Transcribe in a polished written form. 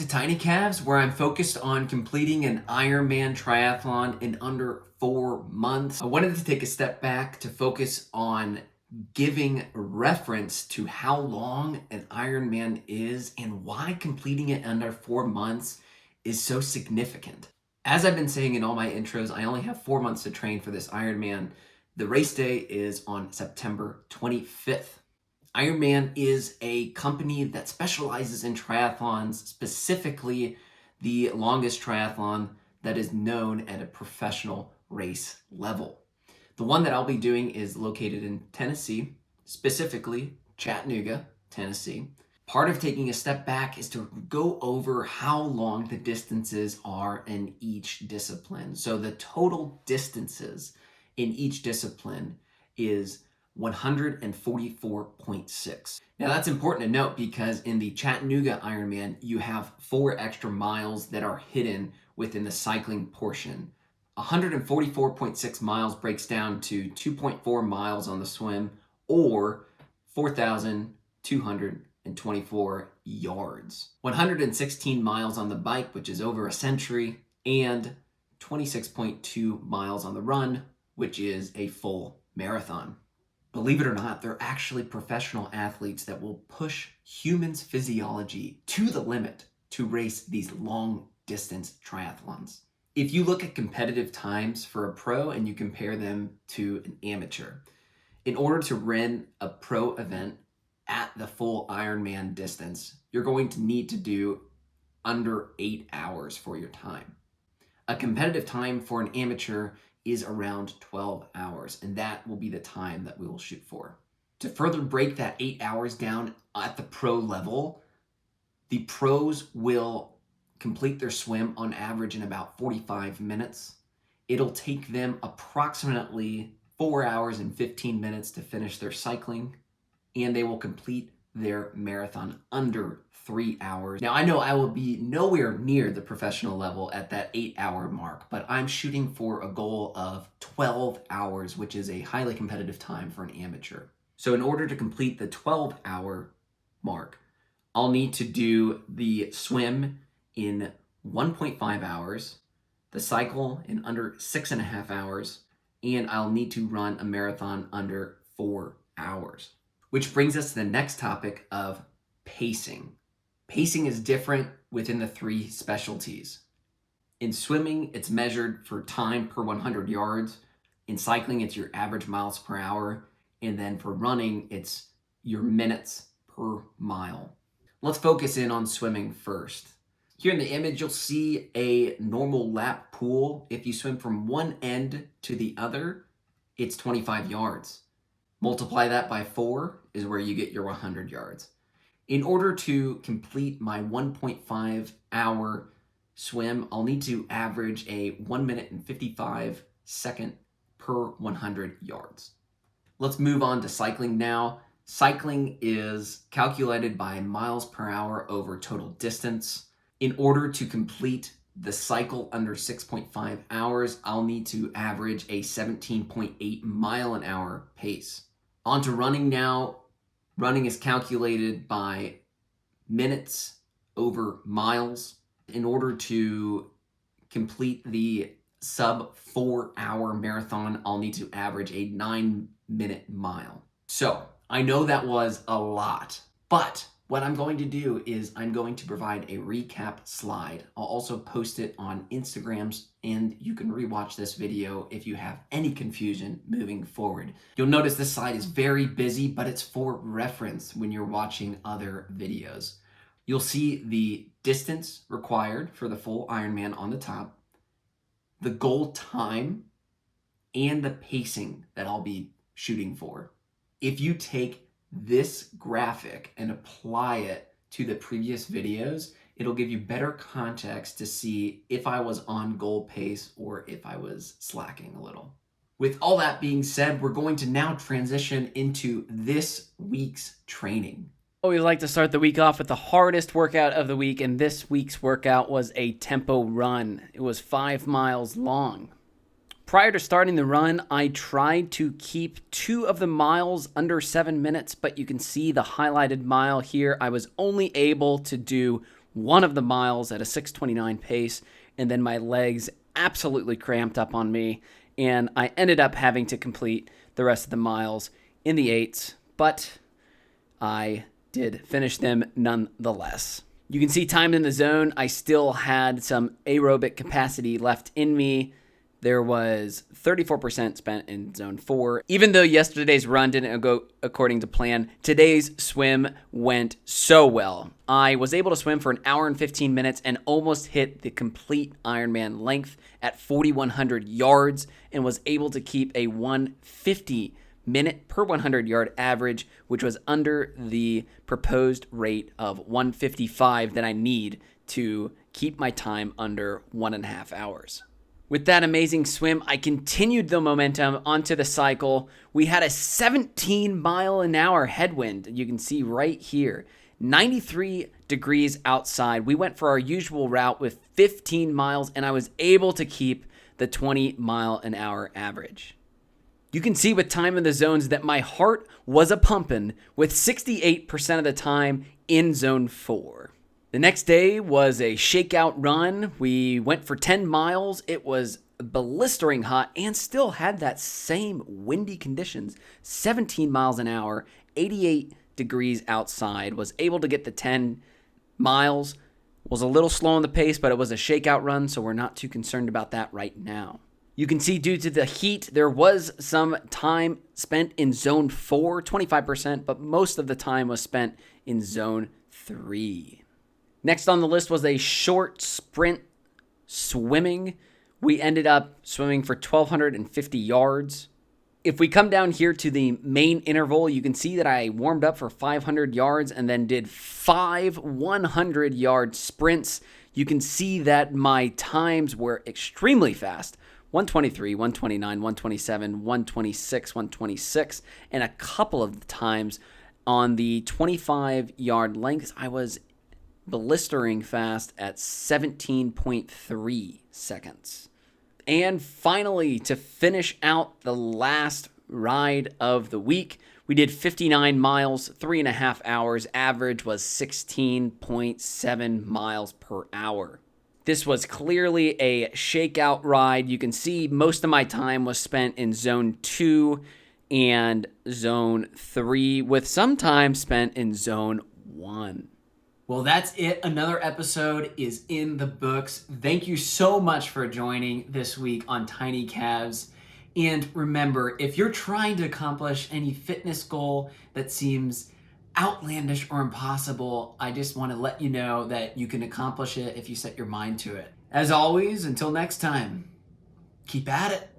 Tiny Calves, where I'm focused on completing an Ironman triathlon in under 4 months. I wanted to take a step back to focus on giving reference to how long an Ironman is and why completing it under 4 months is so significant. As I've been saying in all my intros, I only have 4 months to train for this Ironman. The race day is on September 25th. Ironman is a company that specializes in triathlons, specifically the longest triathlon that is known at a professional race level. The one that I'll be doing is located in Tennessee, specifically Chattanooga, Tennessee. Part of taking a step back is to go over how long the distances are in each discipline. So the total distances in each discipline is 144.6. Now that's important to note because in the Chattanooga Ironman, you have 4 extra miles that are hidden within the cycling portion. 144.6 miles breaks down to 2.4 miles on the swim or 4,224 yards. 116 miles on the bike, which is over a century, and 26.2 miles on the run, which is a full marathon. Believe it or not, they're actually professional athletes that will push humans' physiology to the limit to race these long distance triathlons. If you look at competitive times for a pro and you compare them to an amateur, in order to run a pro event at the full Ironman distance, you're going to need to do under 8 hours for your time. A competitive time for an amateur is around 12 hours, and that will be the time that we will shoot for. To further break that 8 hours down at the pro level, the pros will complete their swim on average in about 45 minutes. It'll take them approximately 4 hours and 15 minutes to finish their cycling, and they will complete their marathon under 3 hours. Now, I know I will be nowhere near the professional level at that 8-hour mark, but I'm shooting for a goal of 12 hours, which is a highly competitive time for an amateur. So in order to complete the 12-hour mark, I'll need to do the swim in 1.5 hours, the cycle in under 6.5 hours, and I'll need to run a marathon under 4 hours. Which brings us to the next topic of pacing. Pacing is different within the 3 specialties. In swimming, it's measured for time per 100 yards. In cycling, it's your average miles per hour. And then for running, it's your minutes per mile. Let's focus in on swimming first. Here in the image, you'll see a normal lap pool. If you swim from one end to the other, it's 25 yards. Multiply that by 4 is where you get your 100 yards. In order to complete my 1.5 hour swim, I'll need to average a 1 minute and 55 second per 100 yards. Let's move on to cycling now. Cycling is calculated by miles per hour over total distance. In order to complete the cycle under 6.5 hours, I'll need to average a 17.8 mile an hour pace. On to running now. Running is calculated by minutes over miles. In order to complete the sub 4 hour marathon, I'll need to average a 9-minute mile. So I know that was a lot, but what I'm going to do is I'm going to provide a recap slide. I'll also post it on Instagrams, and you can rewatch this video if you have any confusion moving forward. You'll notice this slide is very busy, but it's for reference when you're watching other videos. You'll see the distance required for the full Ironman on the top, the goal time, and the pacing that I'll be shooting for. If you take this graphic and apply it to the previous videos, it'll give you better context to see if I was on goal pace or if I was slacking a little. With all that being said, we're going to now transition into this week's training. We like to start the week off with the hardest workout of the week, and this week's workout was a tempo run. It was 5 miles long. Prior to starting the run, I tried to keep 2 of the miles under 7 minutes, but you can see the highlighted mile here. I was only able to do one of the miles at a 6:29 pace, and then my legs absolutely cramped up on me, and I ended up having to complete the rest of the miles in the 8s, but I did finish them nonetheless. You can see time in the zone. I still had some aerobic capacity left in me. There was 34% spent in zone 4. Even though yesterday's run didn't go according to plan, today's swim went so well. I was able to swim for an hour and 15 minutes and almost hit the complete Ironman length at 4,100 yards and was able to keep a 150 minute per 100 yard average, which was under the proposed rate of 155 that I need to keep my time under 1.5 hours. With that amazing swim, I continued the momentum onto the cycle. We had a 17 mile an hour headwind. You can see right here, 93 degrees outside. We went for our usual route with 15 miles, and I was able to keep the 20 mile an hour average. You can see with time in the zones that my heart was a-pumping with 68% of the time in zone 4. The next day was a shakeout run. We went for 10 miles. It was blistering hot and still had that same windy conditions. 17 miles an hour, 88 degrees outside. Was able to get the 10 miles. Was a little slow on the pace, but it was a shakeout run, so we're not too concerned about that right now. You can see due to the heat, there was some time spent in zone 4, 25%, but most of the time was spent in zone 3. Next on the list was a short sprint swimming. We ended up swimming for 1,250 yards. If we come down here to the main interval, you can see that I warmed up for 500 yards and then did 5 100-yard sprints. You can see that my times were extremely fast. 123, 129, 127, 126, 126, and a couple of times on the 25-yard lengths, I was blistering fast at 17.3 seconds. And finally, to finish out the last ride of the week, we did 59 miles, 3.5 hours. Average was 16.7 miles per hour. This was clearly a shakeout ride. You can see most of my time was spent in zone 2 and zone 3, with some time spent in zone 1. Well, that's it. Another episode is in the books. Thank you so much for joining this week on Tiny Calves. And remember, if you're trying to accomplish any fitness goal that seems outlandish or impossible, I just want to let you know that you can accomplish it if you set your mind to it. As always, until next time, keep at it.